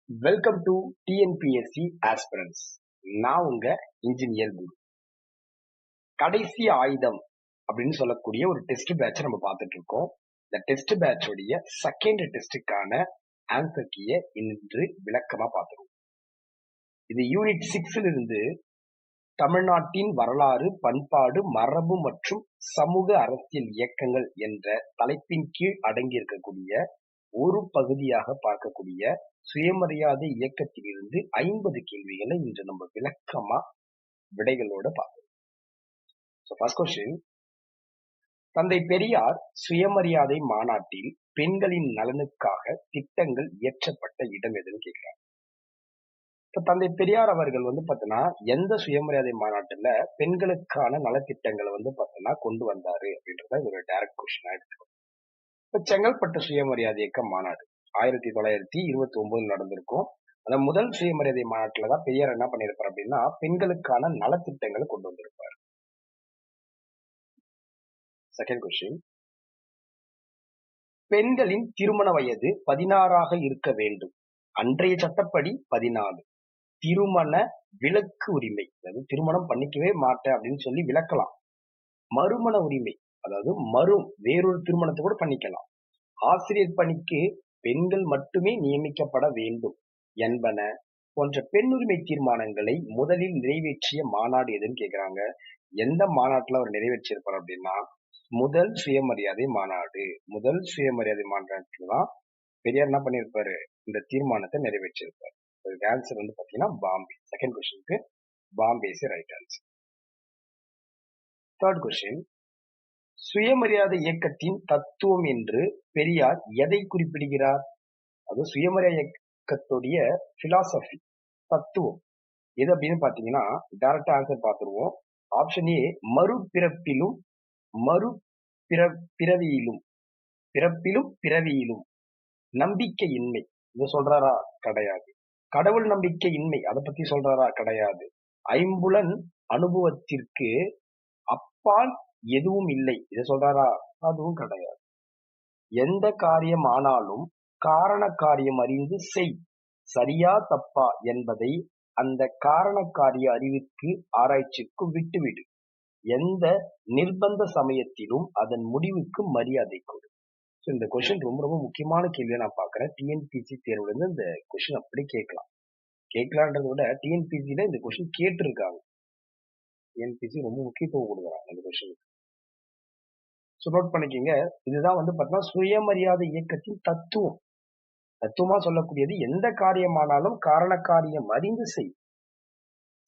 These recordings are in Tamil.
Welcome to TNPSC aspirants. நான் உங்க இன்ஜினியர் குரு. கடைசி ஆயுதம் அப்படின்னு சொல்லக்கூடிய ஒரு டெஸ்ட் பேட்ச் நம்ம பார்த்துட்டு இருக்கோம். இந்த டெஸ்ட் பேட்சோடைய செகண்ட் டெஸ்டுக்கான ஆன்சர் கீயை இன்று விளக்கமா பார்த்துருவோம். இது யூனிட் 6 இருந்து தமிழ்நாட்டின் வரலாறு, பண்பாடு, மரபு மற்றும் சமூக அரசியல் இயக்கங்கள் என்ற தலைப்பின் கீழ் அடங்கி இருக்கக்கூடிய ஒரு பகுதியாக பார்க்கக்கூடிய சுயமரியாதை இயக்கத்திலிருந்து 50 கேள்விகளை இன்று நம்ம விளக்கமா விடைகளோட பார்க்கணும். ஃபர்ஸ்ட் கொஸ்டின், தந்தை பெரியார் சுயமரியாதை மாநாட்டில் பெண்களின் நலனுக்காக திட்டங்கள் இயற்றப்பட்ட இடம் எதுன்னு கேட்கிறார். இப்ப தந்தை பெரியார் அவர்கள் பாத்தீங்கன்னா எந்த சுயமரியாதை மாநாட்டுல பெண்களுக்கான நலத்திட்டங்களை பாத்தீங்கன்னா கொண்டு வந்தாரு அப்படின்றத ஒரு டைரக்ட் கொஸ்டினா எடுத்துக்கணும். இப்ப செங்கல்பட்டு சுயமரியாதை இயக்க மாநாடு 1929 நடந்திருக்கும். அந்த முதல் சுயமரியாதை மாநாட்டுலதான் பெரியார் என்ன பண்ணிருப்பார் அப்படின்னா பெண்களுக்கான நலத்திட்டங்களை கொண்டு வந்திருப்பார். செகண்ட் கொஸ்டின், பெண்களின் திருமண வயது 16ஆக இருக்க வேண்டும். அன்றைய சட்டப்படி 14. திருமண விலக்கு உரிமை, அதாவது திருமணம் பண்ணிக்கவே மாட்டேன் அப்படின்னு சொல்லி விலக்கலாம். மறுமண உரிமை, அதாவது வேறொரு திருமணத்தை கூட பண்ணிக்கலாம். ஆசிரியர் பணிக்கு பெண்கள் மட்டுமே நியமிக்கப்பட வேண்டும் என்பன போன்ற பெண்ணுரிமை தீர்மானங்களை முதலில் நிறைவேற்றிய மாநாடு எதுன்னு கேக்குறாங்க. எந்த மாநாட்டுல அவர் நிறைவேற்றியிருப்பார் அப்படின்னா முதல் சுயமரியாதை மாநாடு. முதல் சுயமரியாதை மாநாட்டுலதான் பெரியார் என்ன பண்ணிருப்பாரு, இந்த தீர்மானத்தை நிறைவேற்றியிருப்பார். ஆன்சர் பாத்தீங்கன்னா பாம்பே. செகண்ட் கொஸ்டினுக்கு Bombay is right answer. Third question, சுயமரியாதை இயக்கத்தின் தத்துவம் என்று பெரியார் எதை குறிப்பிடுகிறார்? அது சுயமரியாதை இயக்கத்துடைய பிலாசபி, தத்துவம் எது அப்படின்னு பாத்தீங்கன்னா டைரக்டா ஆன்சர் பார்த்துருவோம். ஆப்ஷன் ஏ, மறுபிறப்பிலும் பிறவியிலும் நம்பிக்கையின்மை. இதை சொல்றாரா? கிடையாது. கடவுள் நம்பிக்கையின்மை, அதை பத்தி சொல்றாரா? கிடையாது. ஐம்புலன் அனுபவத்திற்கு அப்பால் எதுவும் இல்லை, இதை சொல்றாரா? அதுவும் கிடையாது. எந்த காரியம் ஆனாலும் காரண காரியம் அறிந்து செய், சரியா தப்பா என்பதை அந்த காரண காரிய அறிவிற்கு ஆராய்ச்சிக்கு விட்டுவிடு. எந்த நிர்பந்த சமயத்திலும் அதன் முடிவுக்கு மரியாதை கொடு. இந்த கொஸ்டின் ரொம்ப ரொம்ப முக்கியமான கேள்வியை நான் பாக்குறேன். டிஎன்பிசி தேர்வுல இருந்து இந்த கொஸ்டின் அப்படி கேட்கலான்றத விட டிஎன்பிசில இந்த கொஸ்டின் கேட்டிருக்காங்க. டிஎன்பிசி ரொம்ப முக்கியத்துவம் கொடுக்குறாங்க இந்த கொஸ்டினுக்கு. நோட் பண்ணிக்கங்க. இதுதான் பாத்தீங்கன்னா சுயமரியாதை இயக்கத்தின் தத்துவமா சொல்லக்கூடியது. எந்த காரியமானாலும் காரண காரியம் அறிந்து செய்,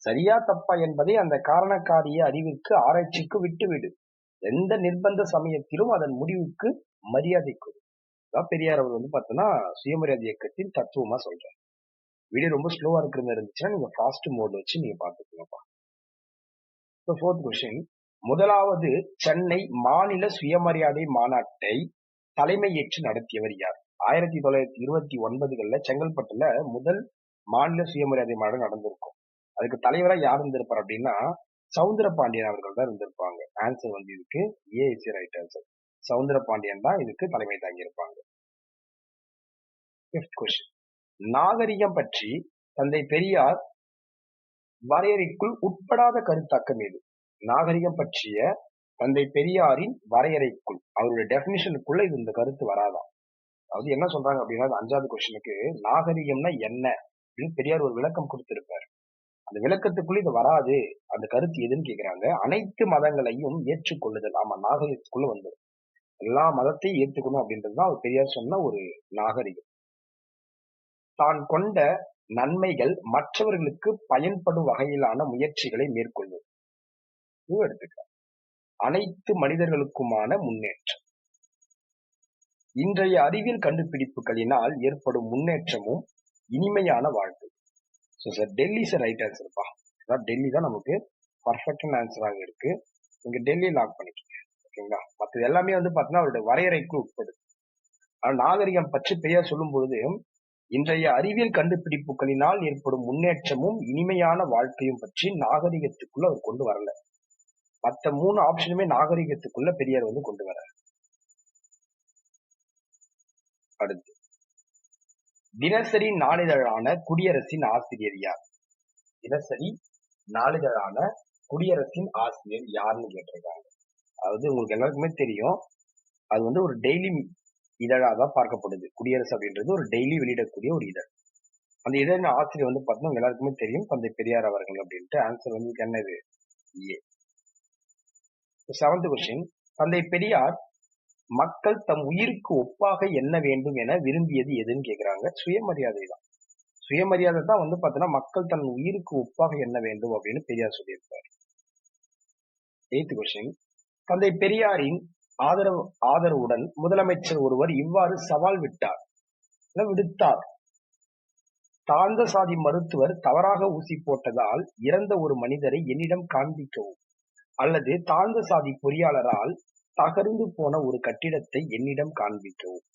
சரியா தப்பா என்பதை அந்த காரண காரிய அறிவிற்கு ஆராய்ச்சிக்கு விட்டுவிடு. எந்த நிர்பந்த சமயத்திலும் அதன் முடிவுக்கு மரியாதை கொடு. பெரியார் அவர் பாத்தீங்கன்னா சுயமரியாதை இயக்கத்தின் தத்துவமா சொல்றாரு. வீடியோ ரொம்ப ஸ்லோவா இருக்கிற மாதிரி இருந்துச்சுன்னா நீங்க ஃபாஸ்ட் மோட் வச்சு நீங்க பாத்துக்கோங்கப்பா. ஃபோர்த் கொஸ்டின், முதலாவது சென்னை மாநில சுயமரியாதை மாநாட்டை தலைமை ஏற்று நடத்தியவர் யார்? 1929 செங்கல்பட்டுல முதல் மாநில சுயமரியாதை மாநாடு நடந்திருக்கும். அதுக்கு தலைவரா யார் இருந்திருப்பார் அப்படின்னா சவுந்தரபாண்டியன் அவர்கள் தான் இருந்திருப்பாங்க. ஆன்சர் இதுக்கு ஏ இஸ் ரைட் ஆன்சர். சவுந்தரபாண்டியன் தான் இதுக்கு தலைமை தாங்கி இருப்பாங்க. ஃபிஃப்த் கொஸ்டின், நாகரிகம் பற்றி தந்தை பெரியார் வரையறைக்குள் உட்படாத கருத்தாக்கம் எது? நாகரிகம் பற்றிய தந்தை பெரியாரின் வரையறைக்குள், அவருடைய டெபினிஷனுக்குள்ள இது இந்த கருத்து வராதான். அதாவது என்ன சொல்றாங்க அப்படின்னா 5வது கொஸ்டினுக்கு நாகரிகம்னா என்ன அப்படின்னு பெரியார் ஒரு விளக்கம் கொடுத்திருப்பாரு. அந்த விளக்கத்துக்குள்ள இது வராது, அந்த கருத்து எதுன்னு கேக்குறாங்க. அனைத்து மதங்களையும் ஏற்றுக்கொள்ளுதல். ஆமா, நாகரிகத்துக்குள்ள வந்துடும். எல்லா மதத்தையும் ஏற்றுக்கணும் அப்படின்றதுதான் அவர் பெரியார் சொன்ன ஒரு நாகரிகம். தான் கொண்ட நன்மைகள் மற்றவர்களுக்கு பயன்படும் வகையிலான முயற்சிகளை மேற்கொள்வது. எடுத்துக்க அனைத்து மனிதர்களுக்குமான முன்னேற்றம். இன்றைய அறிவியல் கண்டுபிடிப்புகளினால் ஏற்படும் முன்னேற்றமும் இனிமையான வாழ்க்கை. டெல்லி இஸ் ரைட் ஆன்சர்ப்பா. டெல்லி தான் நமக்கு பர்ஃபெக்டான ஆன்சராக இருக்கு. இங்க டெல்லியை லாக் பண்ணிக்கோங்க. ஓகேங்களா? மற்றது எல்லாமே பாத்தீங்கன்னா அவருடைய வரையறைக்கு உட்படுது. ஆனா நாகரிகம் பற்றி பெரியார் சொல்லும் பொழுது இன்றைய அறிவியல் கண்டுபிடிப்புகளினால் ஏற்படும் முன்னேற்றமும் இனிமையான வாழ்க்கையும் பற்றி நாகரிகத்துக்குள்ள அவர் கொண்டு வரல. மற்ற 3 ஆப்ஷனுமே நாகரிகத்துக்குள்ள பெரியார் கொண்டு வர. அடுத்து தினசரி நாளிதழான குடியரசின் ஆசிரியர் யார்? தினசரி நாளிதழான குடியரசின் ஆசிரியர் யாருன்னு கேட்டிருக்காங்க. அதாவது உங்களுக்கு எல்லாருக்குமே தெரியும், அது வந்து ஒரு டெய்லி இதழாக தான் பார்க்கப்படுது. குடியரசு அப்படின்றது ஒரு டெய்லி வெளியிடக்கூடிய ஒரு இதழ். அந்த இதழின் ஆசிரியர் வந்து பார்த்தீங்கன்னா எல்லாருக்குமே தெரியும், தந்தை பெரியார் அவர்கள் அப்படின்ட்டு. ஆன்சர் வந்து என்னது? ஏ. 7th question. தந்தை பெரியார் மக்கள் தம் உயிருக்கு ஒப்பாக எண்ண வேண்டும் என விரும்பியது எதுன்னு கேக்குறாங்க. சுயமரியாதை தான். சுயமரியாதை தான் வந்து பாத்தீங்கன்னா மக்கள் தன் உயிருக்கு ஒப்பாக எண்ண வேண்டும் அப்படின்னு பெரியார் சொல்லியிருப்பார். 8th question. தந்தை பெரியாரின் ஆதரவுடன் முதலமைச்சர் ஒருவர் இவ்வாறு சவால் விடுத்தார். தாழ்ந்த சாதி மருத்துவர் தவறாக ஊசி போட்டதால் இறந்த ஒரு மனிதரை என்னிடம் காண்பிக்கவும், அல்லது தாழ்ந்த சாதி பொறியாளரால் தகர்ந்து போன ஒரு கட்டிடத்தை என்னிடம் காண்பிக்கவும்.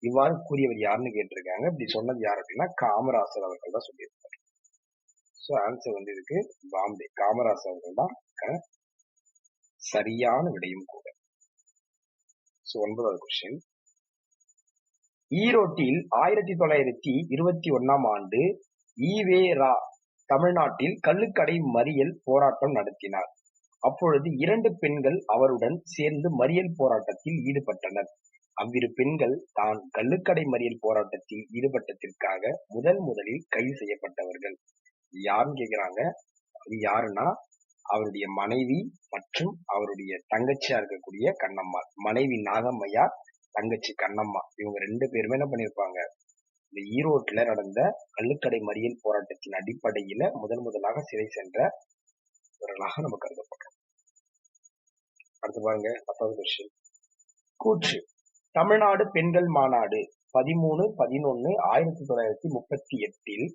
இவ்வாறு கூறியவர் யாருன்னு கேட்டிருக்காங்க. இப்படி சொன்னது யார் அப்படின்னா காமராசர் அவர்கள் தான் சொல்லியிருப்பார். சோ ஆன்சர் வந்து இதுக்கு பாம்பே. காமராசர் அவர்கள் தான் சரியான விடையும் கூட. சோ 9வது கொஸ்டின். ஈரோட்டில் 1921 ஆண்டு ஈ.வே.ரா தமிழ்நாட்டில் கள்ளுக்கடை மறியல் போராட்டம் நடத்தினார். அப்பொழுது 2 பெண்கள் அவருடன் சேர்ந்து மறியல் போராட்டத்தில் ஈடுபட்டனர். அவ்விரு பெண்கள் தான் கள்ளுக்கடை மறியல் போராட்டத்தில் ஈடுபட்டதற்காக முதலில் கைது செய்யப்பட்டவர்கள். யாருன்னு கேக்குறாங்க. அது யாருன்னா அவருடைய மனைவி மற்றும் அவருடைய தங்கச்சியா இருக்கக்கூடிய கண்ணம்மாள். மனைவி நாகம்மையா, தங்கச்சி கண்ணம்மா. இவங்க 2 பேருமே என்ன பண்ணிருப்பாங்க, இந்த ஈரோட்டுல நடந்த கள்ளுக்கடை மறியல் போராட்டத்தின் அடிப்படையில முதலாக சிறை சென்றவர்களாக நம்ம கருதப்படுறோம். அடுத்து பாருங்க 10வது கொஸ்டின். கூற்று. தமிழ்நாடு பெண்கள் மாநாடு 13/11/1938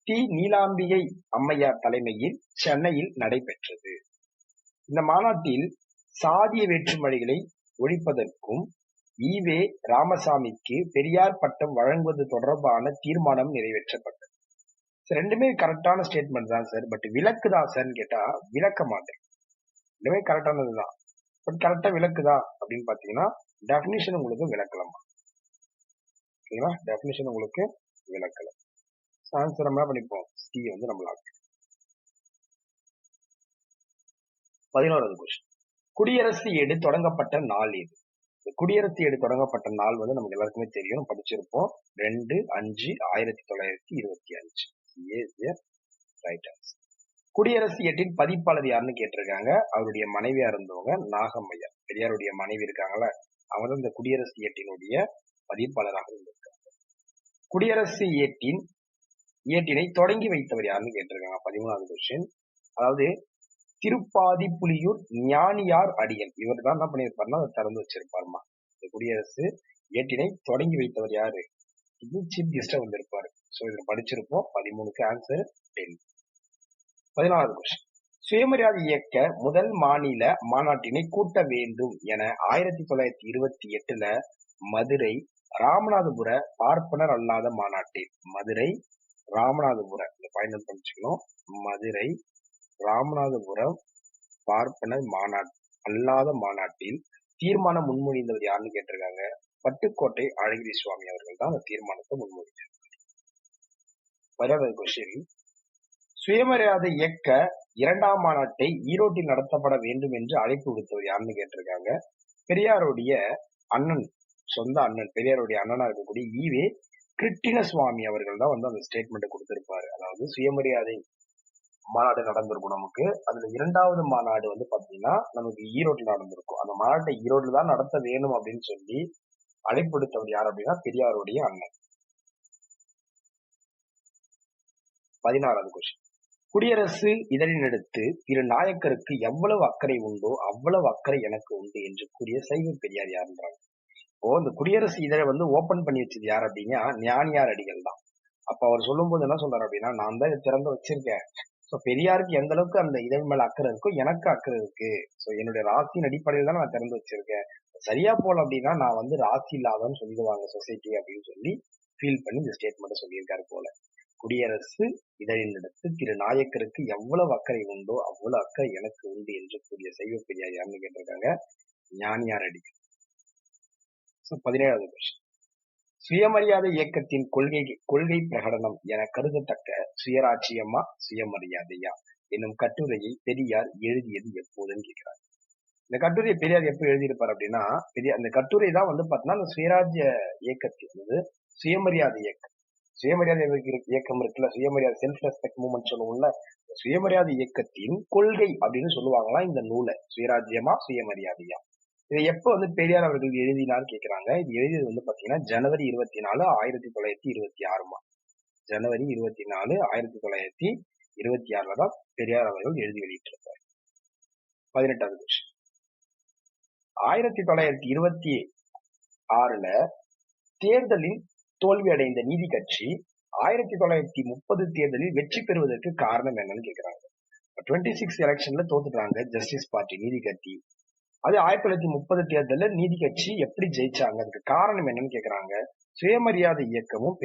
டி. நீலாம்பிகை அம்மையார் தலைமையில் சென்னையில் நடைபெற்றது. இந்த மாநாட்டில் சாதிய வேற்றுமைகளை ஒழிப்பதற்கும் ஈ.வே. ராமசாமிக்கு பெரியார் பட்டம் வழங்குவது தொடர்பான தீர்மானம் நிறைவேற்றப்பட்டது. ரெண்டுமே கரெக்டான ஸ்டேட்மெண்ட் தான் சார். பட் விளக்குதா சார்ன்னு கேட்டா விளக்க மாட்டேன். ரெண்டுமே கரெக்டானதுதான். பட் கரெக்டா விளக்குதா அப்படின்னு பாத்தீங்கன்னா டெபினிஷன் உங்களுக்கு விளக்கலாமா? ஓகேங்களா? டெபினிஷன் உங்களுக்கு விளக்கலாம். ஆன்சர் நம்ம பண்ணிப்போம். சி வந்து நம்மளால. 11வது கொஸ்டின். குடியரசு ஏடு தொடங்கப்பட்ட நாள் எது? குடியரசு ஏடு தொடங்கப்பட்ட நாள் வந்து நமக்கு எல்லாருக்குமே தெரியும், படிச்சிருப்போம். 2/5/1925. Right answer. குடியரசு ஏட்டின் பதிப்பாளர் யாருன்னு கேட்டிருக்காங்க. அவருடைய மனைவியா இருந்தவங்க நாகம்மையா. பெரியாருடைய மனைவி இருக்காங்களா, அவங்க இந்த குடியரசு ஏட்டினுடைய பதிப்பாளராக இருந்திருக்காங்க. குடியரசு ஏட்டினை தொடங்கி வைத்தவர் யாருன்னு கேட்டிருக்காங்க. 13வது கொஸ்டின். அதாவது திருப்பாதி புலியூர் ஞானியார் அடிகள். இவர் தான் என்ன பண்ணிருப்பாருன்னா அதை திறந்து வச்சிருப்பாருமா. இந்த குடியரசு ஏட்டினை தொடங்கி வைத்தவர் யாரு? இது சீஃப் கெஸ்டா வந்திருப்பாரு. சோ இதை படிச்சிருப்போம். 13க்கு ஆன்சர் 10. 14வது கொஸ்டின். சுயமரியாதை இயக்க முதல் மாநில மாநாட்டினை கூட்ட வேண்டும் என 1928ல மதுரை ராமநாதபுர பார்ப்பனர் அல்லாத மாநாட்டில் இந்த பாயிண்ட் படிச்சுக்கணும். மதுரை ராமநாதபுரம் பார்ப்பனர் அல்லாத மாநாட்டில் தீர்மானம் முன்மொழிந்தவர் யாருன்னு கேட்டிருக்காங்க. பட்டுக்கோட்டை அழகிரி சுவாமி அவர்கள் தான் அந்த தீர்மானத்தை முன்மொழிந்தார். 15வது கொஸ்டின். சுயமரியாதை இயக்க 2ஆம் மாநாட்டை ஈரோட்டில் நடத்தப்பட வேண்டும் என்று அழைப்பு விடுத்தவர் யாருன்னு கேட்டிருக்காங்க. பெரியாருடைய அண்ணன், சொந்த அண்ணன், பெரியாருடைய அண்ணனா இருக்கக்கூடிய ஈ.வே. கிருட்டிணசுவாமி அவர்கள் தான் வந்து அந்த ஸ்டேட்மெண்ட் கொடுத்திருப்பாரு. அதாவது சுயமரியாதை மாநாடு நடந்திருக்கும் நமக்கு. அதுல 2வது மாநாடு வந்து பாத்தீங்கன்னா நமக்கு ஈரோட்டில் நடந்திருக்கும். அந்த மாநாட்டை ஈரோட்டில் தான் நடத்த வேணும் அப்படின்னு சொல்லி அழைப்பு விடுத்தவர் யார் அப்படின்னா பெரியாருடைய அண்ணன். 16வது கொஸ்டின். குடியரசு இதழினெடுத்து திரு நாயக்கருக்கு எவ்வளவு அக்கறை உண்டோ அவ்வளவு அக்கறை எனக்கு உண்டு என்று கூறிய சைவ பெரியார் யாருன்றாங்க. இப்போ இந்த குடியரசு இதழை வந்து ஓபன் பண்ணி வச்சது யார் அப்படின்னா ஞானியார் அடிகள் தான். அப்ப அவர் சொல்லும் போது என்ன சொல்றாரு அப்படின்னா, நான் தான் இதை திறந்து வச்சிருக்கேன். சோ பெரியாருக்கு எந்த அளவுக்கு அந்த இதழ் மேல அக்கறை இருக்கோ எனக்கு அக்கறை இருக்கு. சோ என்னுடைய ராசியின் அடிப்படையில் தான் நான் திறந்து வச்சிருக்கேன். சரியா போல அப்படின்னா நான் வந்து ராசி இல்லாதன்னு சொல்லிடுவாங்க சொசைட்டி அப்படின்னு சொல்லி ஃபீல் பண்ணி இந்த ஸ்டேட்மெண்ட் சொல்லியிருக்காரு போல. குடியரசு இதழினெடுத்து திரு நாயக்கருக்கு எவ்வளவு அக்கறை உண்டோ அவ்வளவு அக்கறை எனக்கு உண்டு என்று கூறிய சைவ பெரியார் யாருன்னு கேட்டிருக்காங்க. ஞானியார் அடிகள். 17வது கொஸ்டின். சுயமரியாதை இயக்கத்தின் கொள்கை பிரகடனம் என கருதத்தக்க சுயராட்சியமா சுயமரியாதையா என்னும் கட்டுரையை பெரியார் எழுதியது எப்போதுன்னு கேட்கிறார். இந்த கட்டுரையை பெரியார் எப்ப எழுதியிருப்பார் அப்படின்னா, அந்த கட்டுரை தான் பாத்தீங்கன்னா அந்த சுயராஜ்ய இயக்கத்தின் சுயமரியாதை இயக்கம். சுயமரியாதை இயக்கம் இருக்குல்ல, சுயமரியாதை செல்ஃப் ரெஸ்பெக்ட் மூவ்மெண்ட் சொல்லுவோம்ல, சுயமரியாதை இயக்கத்தின் கொள்கை அப்படின்னு சொல்லுவாங்களாம் இந்த நூலை. சுயராஜ்யமா சுயமரியாதையா இதை எப்ப பெரியார் அவர்கள் எழுதினார் கேக்குறாங்க. இது எழுதியது பாத்தீங்கன்னா ஜனவரி 24, 1926. ஜனவரி 24, 1926 தான் பெரியார் அவர்கள் எழுதி வெளியிட்டிருப்பார். 18வது கொஸ்டின். 1926 தேர்தலில் தோல்வியடைந்த நீதி கட்சி 1930 தேர்தலில் வெற்றி பெறுவதற்கு காரணம் என்னன்னு கேக்குறாங்க. 26 எலெக்ஷன்ல தோத்துட்டாங்க ஜஸ்டிஸ் பார்ட்டி, நீதி கட்சி. அது 1930 தேர்தலில் நீதி கட்சி எப்படி ஜெயிச்சாங்க, அதுக்கு காரணம் என்னன்னு கேக்குறாங்க. சுயமரியாதை இயக்கமும்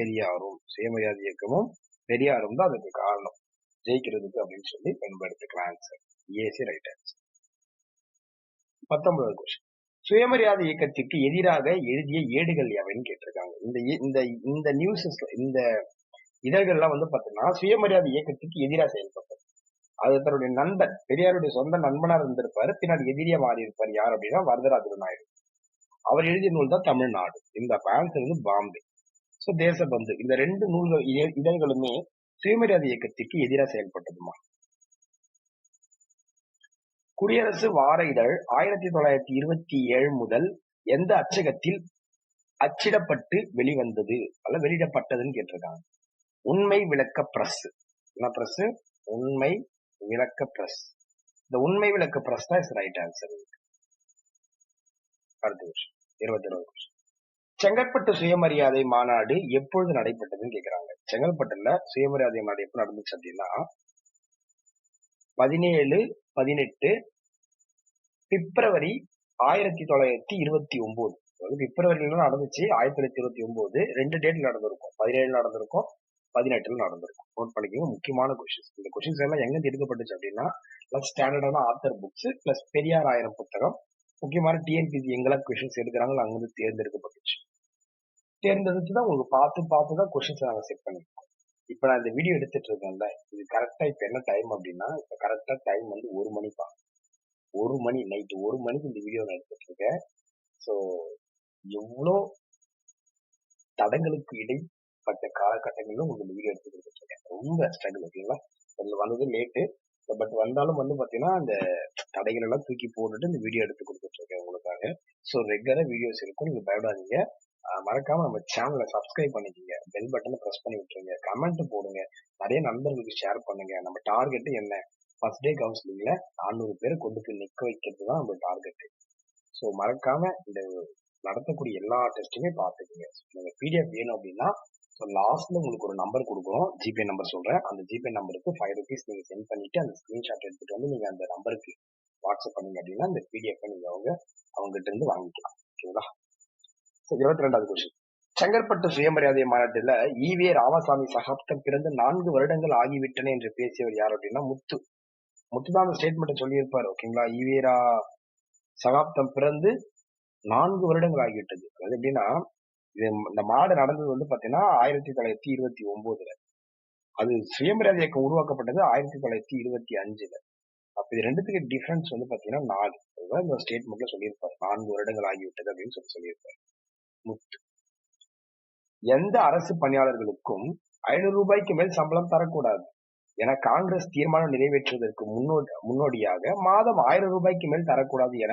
பெரியாரும் தான் அதுக்கு காரணம் ஜெயிக்கிறதுக்கு அப்படின்னு சொல்லி பயன்படுத்திக்கலாம். Answer AC right answer. 19வது கொஸ்டின். சுயமரியாதை இயக்கத்திற்கு எதிராக எழுதிய ஏடுகள் எவைன்னு கேட்டிருக்காங்க. இந்த நியூஸஸ், இந்த இதழ்கள்லாம் பாத்தீங்கன்னா சுயமரியாதை இயக்கத்துக்கு எதிராக செயல்பட்டது. அது தன்னுடைய நண்பன், பெரியாருடைய சொந்த நண்பனா இருந்திருப்பாரு, பின்னாடி எதிரியா மாறி இருப்பார். யார் அப்படின்னா வரதராஜ நாயுடு. அவர் எழுதிய நூல் தான் தமிழ்நாடு. இந்த ஆன்சர் பாம்பே. சோ தேசபந்து, இந்த 2 நூல்கள் இதழ்களுமே சுயமரியாதை இயக்கத்திற்கு எதிராக செயல்பட்டதுமா. குடியரசு வார இதழ் 1927 முதல் எந்த அச்சகத்தில் அச்சிடப்பட்டு வெளிவந்தது அல்ல வெளியிடப்பட்டதுன்னு கேட்டிருக்காங்க. உண்மை விளக்க பிரஸ். என்ன பிரஸ்? உண்மை விளக்க பிரஸ். இந்த உண்மை விளக்க பிரஸ் தான் ரைட் ஆன்சர். அடுத்த விஷயம் 22. செங்கல்பட்டு சுயமரியாதை மாநாடு எப்பொழுது நடைபெற்றதுன்னு கேக்குறாங்க. செங்கல்பட்டுல சுயமரியாதை மாநாடு எப்ப நடந்துச்சு அப்படின்னா 17, 18 பிப்ரவரி 1929. பிப்ரவரியில நடந்துச்சு. 1929 2 டேட்ல நடந்திருக்கும். 17 நடந்திருக்கும், 18 நடந்திருக்கும். நோட் பண்ணிக்கோங்க. முக்கியமான கொஸ்டின்ஸ். இந்த கொஸ்டின்ஸ் எல்லாம் எங்க எடுக்கப்பட்டுச்சு அப்படின்னா பிளஸ் ஸ்டாண்டர்டான ஆத்தர் புக்ஸ் பிளஸ் பெரியார் 1000 புத்தகம், முக்கியமான டிஎன்பிசி எங்கெல்லாம் கொஸ்டின்ஸ் எடுக்கிறாங்களோ அங்க தேர்ந்தெடுக்கப்பட்டுச்சு. தேர்ந்தெடுத்து தான் உங்களுக்கு பார்த்துதான் கொஸ்டின்ஸ் நாங்க செட் பண்ணிருக்கோம். இப்ப நான் இந்த வீடியோ எடுத்துட்டு இருக்கேன்ல, இது கரெக்டா இப்ப என்ன டைம் அப்படின்னா, இப்ப கரெக்டா டைம் 1 மணிப்பா. 1 மணி, நைட் 1 மணிக்கு இந்த வீடியோ நான் எடுத்துட்டு இருக்கேன். சோ எவ்வளோ தடங்களுக்கு இடைப்பட்ட காலகட்டங்களிலும் உங்களுக்கு இந்த வீடியோ எடுத்து கொடுத்துட்டு இருக்கேன். ரொம்ப ஸ்ட்ரகிள். ஓகேங்களா? அதுல வந்தது லேட்டு, பட் வந்தாலும் பாத்தீங்கன்னா அந்த தடைகள் எல்லாம் தூக்கி போட்டுட்டு இந்த வீடியோ எடுத்து கொடுத்துட்டு இருக்கேன் உங்களுக்காக. சோ ரெகுலரா வீடியோஸ் இருக்கும், நீங்க பயப்படாதீங்க. மறக்காம நம்ம சேனலை சப்ஸ்கிரைப் பண்ணிக்கோங்க, பெல் பட்டனை பிரஸ் பண்ணி விட்டுருங்க, கமெண்ட் போடுங்க, நிறைய நண்பர்களுக்கு ஷேர் பண்ணுங்க. நம்ம டார்கெட் என்ன? ஃபர்ஸ்ட் டே கவுன்சிலிங்ல 400 பேரை கொண்டு போய் நிக்க வைக்கிறது தான் நம்ம டார்கெட். ஸோ மறக்காம இந்த நடத்தக்கூடிய எல்லா டெஸ்ட்டுமே பார்த்துக்குங்க. நீங்க பிடிஎஃப் வேணும் அப்படின்னா லாஸ்ட்ல உங்களுக்கு ஒரு நம்பர் கொடுக்குறோம், ஜிபே நம்பர் சொல்றேன். அந்த ஜிபே நம்பருக்கு 5 rupees நீங்க சென்ட் பண்ணிட்டு அந்த ஸ்கிரீன்ஷாட் எடுத்துட்டு நீங்க அந்த நம்பருக்கு வாட்ஸ்அப் பண்ணீங்க அப்படின்னா அந்த பிடிஎஃப் நீங்க அவங்க கிட்ட இருந்து வாங்கிக்கலாம். ஓகேங்களா? 22வது கொஸ்டின். செங்கல்பட்டு சுயமரியாதை மாநாட்டில் ஈவே ராமசாமி சகாப்தம் பிறந்து 4 வருடங்கள் ஆகிவிட்டன என்று பேசியவர் யார் அப்படின்னா முத்துதான் அந்த ஸ்டேட்மெண்ட் சொல்லியிருப்பாரு. ஓகேங்களா? ஈவேரா சகாப்தம் பிறந்து 4 வருடங்கள் ஆகிவிட்டது. அது எப்படின்னா, இந்த மாநாடு நடந்தது பாத்தீங்கன்னா 1929. அது சுயமரியாதை இயக்கம் உருவாக்கப்பட்டது 1925. அப்ப இது ரெண்டுத்துக்கு டிஃபரன்ஸ் பாத்தீங்கன்னா 4. அதுதான் இந்த ஸ்டேட்மெண்ட்ல சொல்லியிருப்பாரு. 4 வருடங்கள் ஆகிவிட்டது அப்படின்னு சொல்லியிருப்பாரு முத்து. எந்த அரசு பணியாளர்களுக்கும் 500 ரூபாய்க்கு மேல் சம்பளம் தரக்கூடாது என காங்கிரஸ் தீர்மானம் நிறைவேற்றுவதற்கு முன்னோடியாக மாதம் 1000 ரூபாய்க்கு மேல் தரக்கூடாது என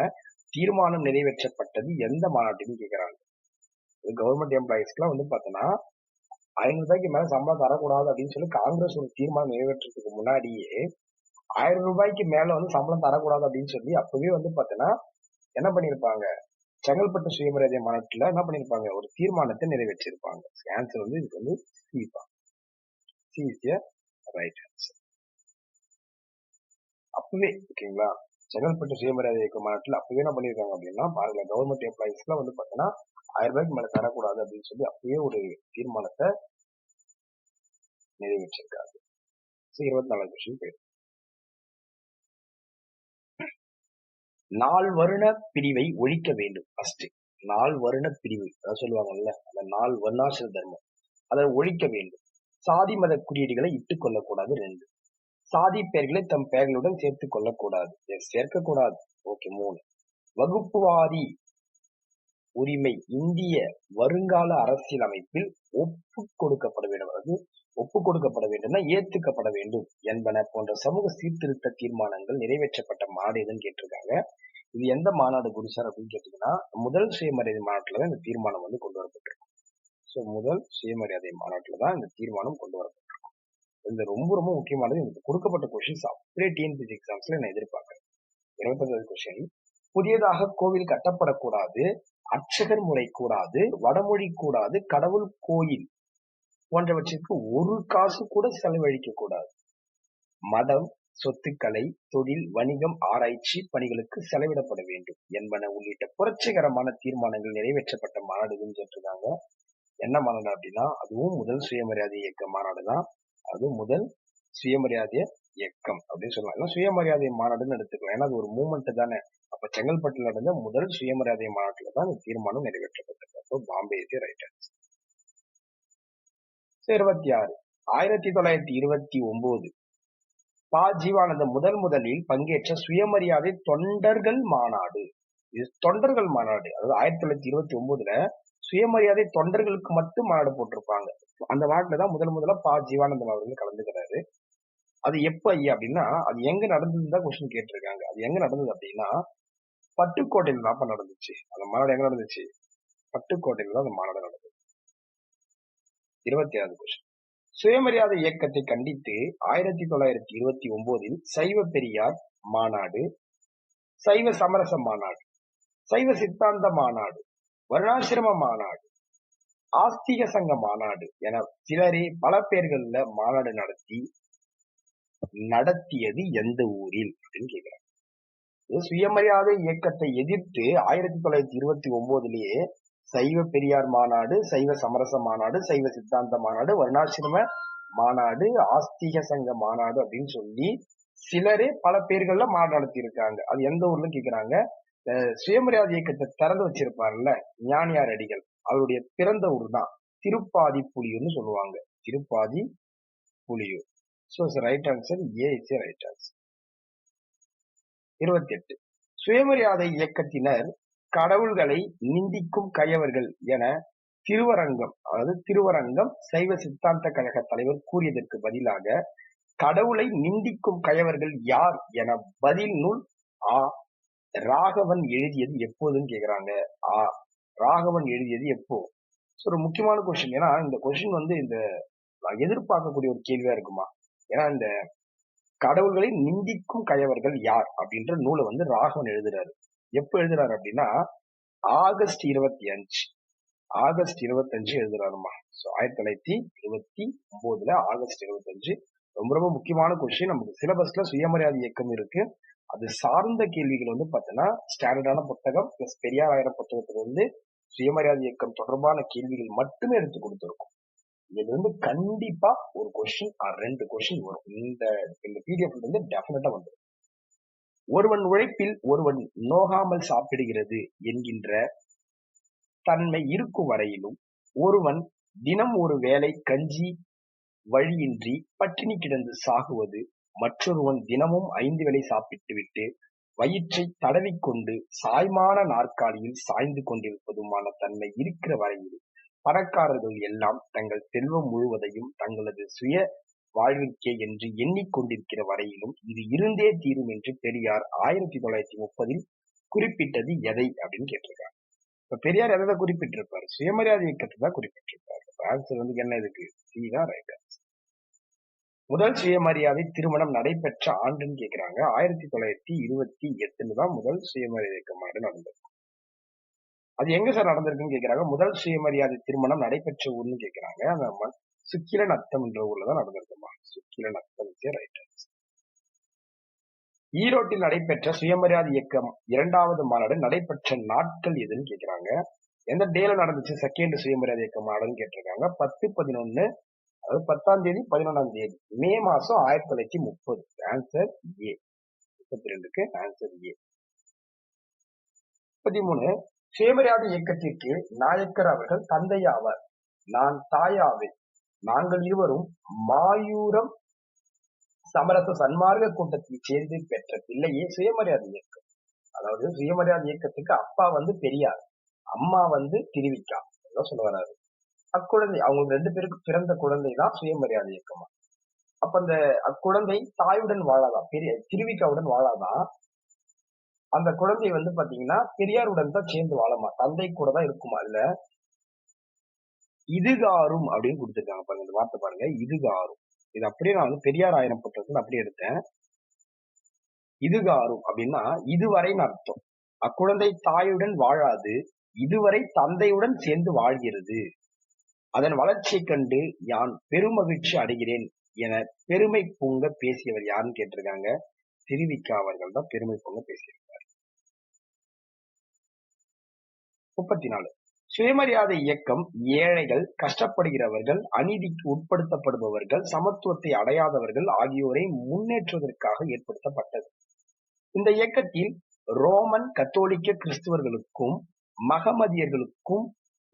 தீர்மானம் நிறைவேற்றப்பட்டது எந்த மாநாட்டின்னு கேக்குறாங்க. கவர்மெண்ட் எம்ப்ளாயிஸ்க்குலாம் பாத்தீங்கன்னா 500 ரூபாய்க்கு மேல சம்பளம் தரக்கூடாது அப்படின்னு சொல்லி காங்கிரஸ் ஒரு தீர்மானம் நிறைவேற்றதுக்கு முன்னாடியே 1000 ரூபாய்க்கு மேல சம்பளம் தரக்கூடாது அப்படின்னு சொல்லி அப்பவே பாத்தீங்கன்னா என்ன பண்ணிருப்பாங்க, செங்கல்பட்டு சுயமரியாதை மாநாட்டுல என்ன பண்ணிருப்பாங்க, ஒரு தீர்மானத்தை நிறைவேற்றிருப்பாங்க. ஆன்சர் இதுக்கு C is a right answer. அப்பவே ஓகேங்களா, செங்கல்பட்டு சுயமரியாதை இயக்க மாநாட்டுல அப்பவே என்ன பண்ணிருக்காங்க அப்படின்னா பாருங்க, கவர்மெண்ட் எம்ப்ளாயிஸ்க்குலாம் பாத்தீங்கன்னா 1000 ரூபாய்க்கு மேல தரக்கூடாது அப்படின்னு சொல்லி அப்பவே ஒரு தீர்மானத்தை நிறைவேற்றிருக்காங்க. 24வது கொஸ்டின் பேர். நால்வர்ண பிரிவை ஒழிக்க வேண்டும். ஃபர்ஸ்ட் நால் வருண பிரிவு அதான் சொல்லுவாங்கல்ல, அந்த நால் வர்ணாசிர தர்மம் அதை ஒழிக்க வேண்டும். சாதி மத குறியீடுகளை இட்டுக் கொள்ளக்கூடாது. 2, சாதி பெயர்களை தம் பெயர்களுடன் சேர்த்துக் கொள்ளக்கூடாது. சேர்க்கக்கூடாது. ஓகே. 3, வகுப்புவாரி உரிமை இந்திய வருங்கால அரசியல் அமைப்பில் ஒப்புக் கொடுக்கப்பட வேண்டும். அதாவது ஒப்புக் கொடுக்கப்பட வேண்டும்னா ஏத்துக்கப்பட வேண்டும் என்பன போன்ற சமூக சீர்திருத்த தீர்மானங்கள் நிறைவேற்றப்பட்ட மாநாடு எதுன்னு கேட்டிருக்காங்க. இது எந்த மாநாடு குருசார் அப்படின்னு கேட்டீங்கன்னா, முதல் சுயமரியாதை மாநாட்டுலதான் இந்த தீர்மானம் வந்து கொண்டு வரப்பட்டிருக்கும். சோ முதல் சுயமரியாதை மாநாட்டுலதான் இந்த தீர்மானம் கொண்டு வரப்பட்டிருக்கும். இது ரொம்ப ரொம்ப முக்கியமானது. எனக்கு கொடுக்கப்பட்ட கொஸ்டின்ஸ் அப்படியே டிஎன்பிஎஸ்சி எக்ஸாம்ஸ்ல நான் எதிர்பார்க்கிறேன். 25வது கொஸ்டின், புதியதாக கோவில் கட்டப்படக்கூடாது, அர்ச்சகர் முறை கூடாது, வடமொழி கூடாது, கடவுள் கோயில் போன்றவற்றிற்கு ஒரு காசு கூட செலவழிக்க கூடாது. மதம், சொத்துக்களை, தொழில், வணிகம், ஆராய்ச்சி பணிகளுக்கு செலவிடப்பட வேண்டும் என்பன உள்ளிட்ட புரட்சிகரமான தீர்மானங்கள் நிறைவேற்றப்பட்ட மாநாடுன்னு சொல்லிருக்காங்க. என்ன மாநாடு அப்படின்னா, அதுவும் முதல் சுயமரியாதை இயக்க மாநாடு தான். அது முதல் சுயமரியாதை இயக்கம் அப்படின்னு சொல்லலாம். சுயமரியாதை மாநாடுன்னு எடுத்துக்கலாம். ஏன்னா அது ஒரு மூமெண்ட் தானே. அப்ப செங்கல்பட்டுல நடந்த முதல் சுயமரியாதை மாநாட்டுல தான் இந்த தீர்மானம் நிறைவேற்றப்பட்டது. அப்போ பாம்பே இஸ் ரைட் ஆன்சர். 26, 1929 ப. ஜீவானந்தம் முதலில் பங்கேற்ற சுயமரியாதை தொண்டர்கள் மாநாடு. இது தொண்டர்கள் மாநாடு. அதாவது 1929ல சுயமரியாதை தொண்டர்களுக்கு மட்டும் மாநாடு போட்டிருப்பாங்க. அந்த மாநாட்டுலதான் முதல்ல ப. ஜீவானந்தம் அவர்கள் கலந்துக்கிறாரு. அது எப்ப ஐயா அப்படின்னா, அது எங்க நடந்ததுன்னு தான் கொஸ்டின் கேட்டிருக்காங்க. அது எங்க நடந்தது அப்படின்னா, பட்டுக்கோட்டையில தான் நடந்துச்சு. அந்த மாநாடு எங்க நடந்துச்சு? பட்டுக்கோட்டையில தான் அந்த மாநாடு நடந்தது. 26வது கொஸ்டின், சுயமரியாதை இயக்கத்தை கண்டித்து 1929ல் சைவ பெரியார் மாநாடு, சைவ சமரச மாநாடு, சைவ சித்தாந்த மாநாடு, வருணாசிரம மாநாடு, ஆஸ்திக சங்க மாநாடு என சிலரே பல பேர்கள்ல மாநாடு நடத்தியது எந்த ஊரில் அப்படின்னு கேட்கிறாங்க. சுயமரியாதை இயக்கத்தை எதிர்த்து 1929லயே சைவ பெரியார் மாநாடு, சைவ சமரச மாநாடு, சைவ சித்தாந்த மாநாடு, வருணாசிரம மாநாடு, ஆஸ்திக சங்க மாநாடு அப்படின்னு சொல்லி சிலரே பல பேர்கள்ல மாநாடு நடத்தி இருக்காங்க. அது எந்த ஊர்ல கேக்குறாங்க. சுயமரியாதை இயக்கத்தை திறந்து வச்சிருப்பாருல்ல ஞானியார் அடிகள், அவருடைய பிறந்த ஊர் தான் திருப்பாதி புலியூர்னு சொல்லுவாங்க. Tripathi Puliyur. So right answer A is the right answer. 28, சுயமரியாதை இயக்கத்தினர் கடவுள்களை நிந்திக்கும் கயவர்கள் என திருவரங்கம் சைவ சித்தாந்த கழக தலைவர் கூறியதற்கு பதிலாக கடவுளை நிந்திக்கும் கயவர்கள் யார் என பதில் நூல் ஆ. ராகவன் எழுதியது எப்போதுன்னு கேக்குறாங்க. ஆ. ராகவன் எழுதியது எப்போ? ஒரு முக்கியமான கொஸ்டின். ஏன்னா இந்த கொஸ்டின் வந்து இந்த எதிர்பார்க்கக்கூடிய ஒரு கேள்வியா இருக்குமா. ஏன்னா இந்த கடவுள்களை நிந்திக்கும் கயவர்கள் யார் அப்படின்ற நூலை வந்து ராகவன் எழுதுறாரு. எப்ப எழுதுறாரு அப்படின்னா ஆகஸ்ட் 25 எழுதுறாருமா. 1929ல ஆகஸ்ட் 25. ரொம்ப ரொம்ப முக்கியமான கொஸ்டின். நமக்கு சிலபஸ்ல சுயமரியாதை இயக்கம் இருக்கு. அது சார்ந்த கேள்விகள் வந்து பாத்தீங்கன்னா ஸ்டாண்டர்டான புத்தகம் பிளஸ் பெரியார் ஆயிரம் புத்தகத்துல இருந்து சுயமரியாதை இயக்கம் தொடர்பான கேள்விகள் மட்டுமே எடுத்து கொடுத்திருக்கும். இதுல இருந்து கண்டிப்பா ஒரு கொஸ்டின் 2 கொஸ்டின் வரும். இந்த பிடிஎஃப்ல இருந்து டெஃபினட்டா வந்துடும். ஒருவன் உழைப்பில் ஒருவன் நோகாமல் சாப்பிடுகிறது என்கின்ற தன்மை இருக்கும் வரையிலும் ஒருவன் தினம் ஒரு வேளை கஞ்சி வழியின்றி பட்டினி கிடந்து சாகுவது, மற்றொருவன் தினமும் 5 வேளை சாப்பிட்டு விட்டு வயிற்றை தடவிக்கொண்டு சாய்மான நாற்காலியில் சாய்ந்து கொண்டிருப்பதுமான தன்மை இருக்கிற வரையில் பணக்காரர்கள் எல்லாம் தங்கள் செல்வம் முழுவதையும் தங்களது சுய வாழ்விற்கே என்று எண்ணிக்கொண்டிருக்கிற வரையிலும் இது இருந்தே தீரும் என்று பெரியார் 1930ல் குறிப்பிட்டது எதை அப்படின்னு கேட்டிருக்காங்க. இப்ப பெரியார் எதை குறிப்பிட்டிருப்பாரு? சுயமரியாதை இயக்கத்தை தான் குறிப்பிட்டிருப்பாரு. ஆன்சர் வந்து என்ன இதுக்கு? சி தான் ரைட் ஆன்சர். முதல் சுயமரியாதை திருமணம் நடைபெற்ற ஆண்டுன்னு கேக்குறாங்க. 1928 தான் முதல் சுயமரியாதை இயக்க மாநாடு நடந்தது. அது எங்க சார் நடந்திருக்குன்னு கேக்குறாங்க. முதல் சுயமரியாதை திருமணம் நடைபெற்ற ஊர்னு கேக்குறாங்க. அந்த சுக்கிலநத்தம் என்ற ஊர்ல தான் நடந்திருக்குமா. Sukkilanatham right answer. ஈரோட்டில் நடைபெற்ற சுயமரியாதை இயக்கம் 2வது மாநாடு நடைபெற்ற நாட்கள் எதுன்னு கேக்குறாங்க. எந்த டேல நடந்துச்சு செகண்ட் சுயமரியாதை இயக்கம் மாநாடுன்னு கேட்டிருக்காங்க. 10/11, அதாவது 10ஆம் தேதி 11ஆம் தேதி மே மாசம் 1930. Answer A. 32க்கு answer A. 33, சுயமரியாதை இயக்கத்திற்கு நாயக்கர் அவர்கள் தந்தையாவார். நான் தாயாவேன். நாங்கள் இருவரும் மாயூரம் சமரச சன்மார்க்க கூட்டத்தைச் சேர்ந்து பெற்ற பிள்ளையே சுயமரியாதை இயக்கம். அதாவது சுயமரியாதை இயக்கத்துக்கு அப்பா பெரியார், அம்மா திருவிக்கா சொல்ல வராரு. அக்குழந்தை அவங்க 2 பேருக்கு பிறந்த குழந்தைதான் சுயமரியாதை இயக்கமா. அப்ப அந்த அக்குழந்தை தாயுடன் வாழாதான், திருவிக்காவுடன் வாழாதான். அந்த குழந்தை பாத்தீங்கன்னா பெரியாருடன் தான் சேர்ந்து வாழமா, தந்தை கூட தான் இருக்குமா. இல்ல இதுகாரும் அப்படின்னு கொடுத்திருக்காங்க பாருங்க, இந்த வார்த்தை பாருங்க, இதுகாரும். இது அப்படியே நான் பெரியார் ஆயிரம் புத்தகத்துல அப்படியே எடுத்தேன். இதுகாரும் அப்படின்னா இதுவரைன்னு அர்த்தம். அக்குழந்தை தாயுடன் வாழாது, இதுவரை தந்தையுடன் சேர்ந்து வாழ்கிறது. அதன் வளர்ச்சியைக் கண்டு யான் பெருமகிழ்ச்சி அடைகிறேன் என பெருமை பொங்க பேசியவர் யாருன்னு கேட்டிருக்காங்க. திருவிக்கா அவர்கள் தான் பெருமை பொங்க பேசியிருக்கார். 34. சுயமரியாதை இயக்கம் ஏழைகள், கஷ்டப்படுகிறவர்கள், அநீதிக்கு உட்படுத்தப்படுபவர்கள், சமத்துவத்தை அடையாதவர்கள் ஆகியோரை முன்னேற்றுவதற்காக ஏற்படுத்தப்பட்டது. இந்த இயக்கத்தில் ரோமன் கத்தோலிக்க கிறிஸ்துவர்களுக்கும்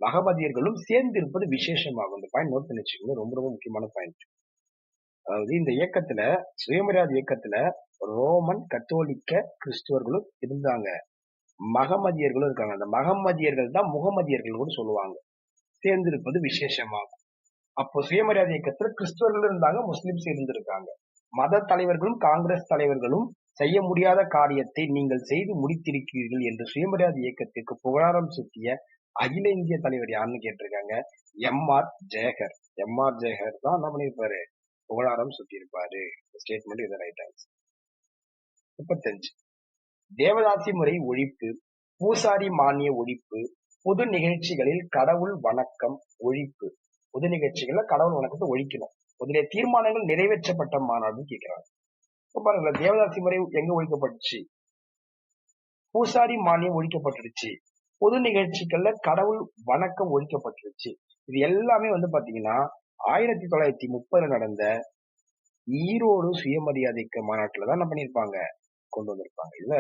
மகமதியர்களும் சேர்ந்திருப்பது விசேஷமாகும். இந்த பாயிண்ட் நோட் பண்ணி வச்சுக்கோங்க, ரொம்ப ரொம்ப முக்கியமான பாயிண்ட். அதாவது இந்த இயக்கத்துல, சுயமரியாதை இயக்கத்துல ரோமன் கத்தோலிக்க கிறிஸ்துவர்களும் இருந்தாங்க, மகமதியர்களும் இருக்காங்க. அந்த மகமதியர்கள் தான் முகமதியர்கள் கூட சொல்லுவாங்க. சேர்ந்திருப்பது விசேஷமாகும். அப்போ சுயமரியாதை இயக்கத்துல கிறிஸ்துவர்களும் இருந்தாங்க, முஸ்லிம்ஸ் இருந்திருக்காங்க. மத தலைவர்களும் காங்கிரஸ் தலைவர்களும் செய்ய முடியாத காரியத்தை நீங்கள் செய்து முடித்திருக்கிறீர்கள் என்று சுயமரியாதை இயக்கத்திற்கு புகழாரம் சூட்டிய அகில இந்திய தலைவர் யாருன்னு கேட்டிருக்காங்க. எம்.ஆர். ஜெயகர். எம்.ஆர். ஜெயகர் தான் என்ன பண்ணிருப்பாரு, புகழாரம் சுட்டியிருப்பாரு. ஸ்டேட்மெண்ட் இது ரைட் ஆன்சர். 35. தேவதாசி முறை ஒழிப்பு, பூசாரி மானிய ஒழிப்பு, பொது நிகழ்ச்சிகளில் கடவுள் வணக்கம் ஒழிப்பு. பொது நிகழ்ச்சிகள்ல கடவுள் வணக்கத்தை ஒழிக்கணும். முதலிய தீர்மானங்கள் நிறைவேற்றப்பட்ட மாநாடுன்னு கேட்கிறாங்க. பாருங்க, தேவதாசி முறை எங்க ஒழிக்கப்பட்டுச்சு? பூசாரி மானியம் ஒழிக்கப்பட்டுருச்சு. பொது நிகழ்ச்சிகள்ல கடவுள் வணக்கம் ஒழிக்கப்பட்டுருச்சு. இது எல்லாமே பாத்தீங்கன்னா 1930 நடந்த ஈரோடு சுயமரியாதை மாநாட்டுலதான் என்ன பண்ணிருப்பாங்க, கொண்டு வந்திருப்பாங்க. இல்ல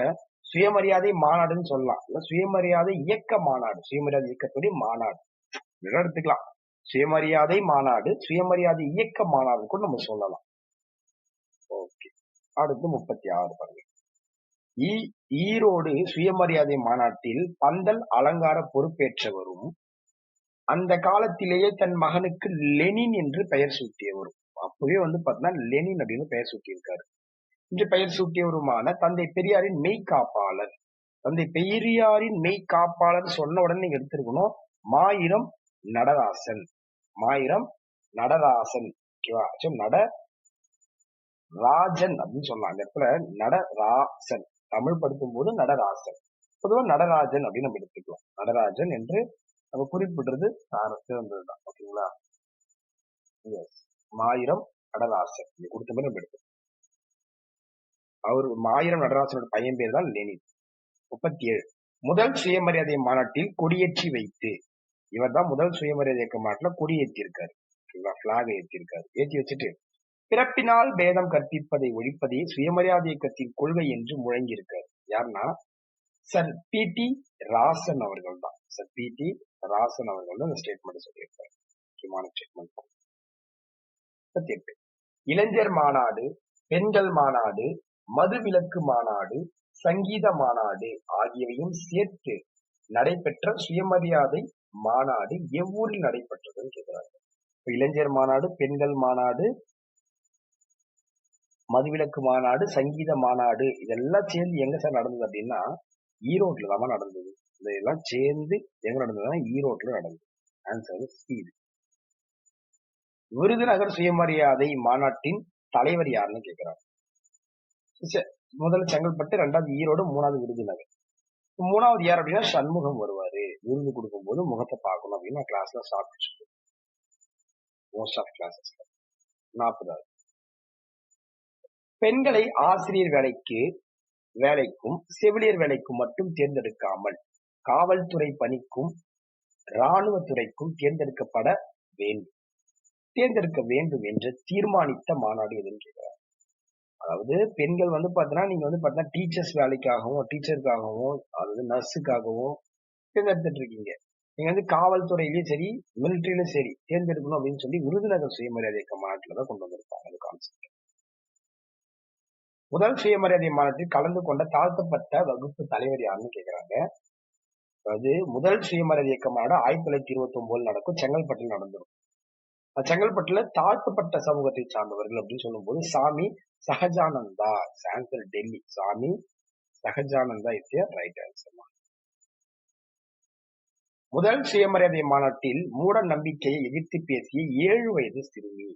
சுயமரியாதை மாநாடுன்னு சொல்லலாம், இல்ல சுயமரியாதை இயக்க மாநாடு, சுயமரியாதை இயக்கத்துடைய மாநாடு எடுத்துக்கலாம். சுயமரியாதை மாநாடு, சுயமரியாதை இயக்க மாநாடு கூட நம்ம சொல்லலாம். ஓகே, அடுத்து 36 பாருங்க. ஈரோடு சுயமரியாதை மாநாட்டில் பந்தல் அலங்கார பொறுப்பேற்றவரும் அந்த காலத்திலேயே தன் மகனுக்கு லெனின் என்று பெயர் சூட்டியவரும், அப்பவே பாத்தீங்கன்னா லெனின் அப்படின்னு பெயர் சூட்டியிருக்காரு, என்று பெயர் சூட்டியவருமான தந்தை பெரியாரின் மெய்காப்பாளர். தந்தை பெரியாரின் மெய்காப்பாளர் சொன்ன உடனே நீங்க எடுத்திருக்கணும் மாயிரம் நடராசன். மாயிரம் நடராசன், ஓகேவா? நடராஜன் அப்படின்னு சொல்லலாம். அந்த இடத்துல நடராசன் தமிழ் படிக்கும் போது நடராசன், பொதுவா நடராஜன் அப்படின்னு நம்ம எடுத்துக்கலாம். நடராஜன் என்று நம்ம குறிப்பிடுறது சிறந்ததுதான். ஓகேங்களா? மாயிரம் நடராசன் கொடுத்த மாதிரி நம்ம எடுத்துக்கலாம். அவர் மாயிரம் நடராசனோட பையன் பேர் தான் லெனின். 37. முதல் சுயமரியாதை மாநாட்டில் கொடியேற்றி வைத்து, இவர் தான் முதல் சுயமரியாதை இயக்க மாநாட்டில் கொடியேற்றி இருக்காரு, பிளாக் ஏற்றிருக்காரு. ஏற்றி வச்சுட்டு பிறப்பினால் பேதம் கற்பிப்பதை ஒழிப்பதே சுயமரியாதை இயக்கத்தின் கொள்கை என்று முழங்கி இருக்காரு. யாருன்னா சர் பி.டி. ராசன் அவர்கள் தான். Sir PT. ராசன் அவர்கள் தான் இந்த ஸ்டேட்மெண்ட் சொல்லியிருக்காரு. முக்கியமான ஸ்டேட்மெண்ட். 38. இளைஞர் மாநாடு, பெண்கள் மாநாடு, மதுவிலக்கு மாநாடு, சங்கீத மாநாடு ஆகியவையும் சேர்த்து நடைபெற்ற சுயமரியாதை மாநாடு எவ்வூரில் நடைபெற்றதுன்னு கேட்கிறாங்க. இளைஞர் மாநாடு, பெண்கள் மாநாடு, மதுவிலக்கு மாநாடு, சங்கீத மாநாடு இதெல்லாம் சேர்ந்து எங்க சார் நடந்தது அப்படின்னா ஈரோட்ல தான் நடந்தது. இதெல்லாம் சேர்ந்து எங்க நடந்ததுன்னா ஈரோட்ல நடந்தது. Answer C. விருதுநகர் சுயமரியாதை மாநாட்டின் தலைவர் யாருன்னு கேட்கிறாங்க. முதல்ல செங்கல்பட்டு, 2வது ஈரோடு, 3வது விருதுநகர். 3வது யார் அப்படின்னா சண்முகம் வருவாரு. விருது கொடுக்கும் போது முகத்தை பார்க்கணும் அப்படின்னு நான் கிளாஸ்ல சாப்பிட்டு மோஸ்ட் ஆஃப் கிளாஸஸ்ல. 40வது பெண்களை ஆசிரியர் வேலைக்கும் செவிலியர் வேலைக்கும் மட்டும் தேர்ந்தெடுக்காமல் காவல்துறை பணிக்கும் இராணுவத்துறைக்கும் தேர்ந்தெடுக்க வேண்டும் என்று தீர்மானித்த மாநாடு எதுன்னு கேட்கிறாங்க. அதாவது பெண்கள் பாத்தீங்கன்னா நீங்க பாத்தீங்கன்னா டீச்சர்ஸ் வேலைக்காகவும், டீச்சருக்காகவும், அதாவது நர்ஸுக்காகவும், தேர்ந்தெடுத்துட்டு இருக்கீங்க. நீங்க வந்து காவல்துறையிலயும் சரி, மிலிட்டரியிலும் சரி தேர்ந்தெடுக்கணும் அப்படின்னு சொல்லி விருதுநகர் சுயமரியாதை இயக்க மாநாட்டில தான் கொண்டு வந்திருப்பாங்க அந்த கான்செப்ட். முதல் சுயமரியாதை மாநாட்டில் கலந்து கொண்ட தாழ்த்தப்பட்ட வகுப்பு தலைவர் யாருன்னு கேக்குறாங்க. அதாவது முதல் சுயமரியாதை இயக்க மாநாடு 1929 நடக்கும், செங்கல்பட்டில் நடந்துரும். செங்கல்பட்டுல தாழ்த்தப்பட்ட சமூகத்தை சார்ந்தவர்கள் அப்படின்னு சொல்லும்போது சாமி சகஜானந்தா, ஆன்சர் டெல்லி. சாமி சகஜானந்தா இஸ் ரைட் ஆன்சர். முதல் சுயமரியாதை மாநாட்டில் மூட நம்பிக்கையை எதிர்த்து பேசிய 7 வயது சிறுமி.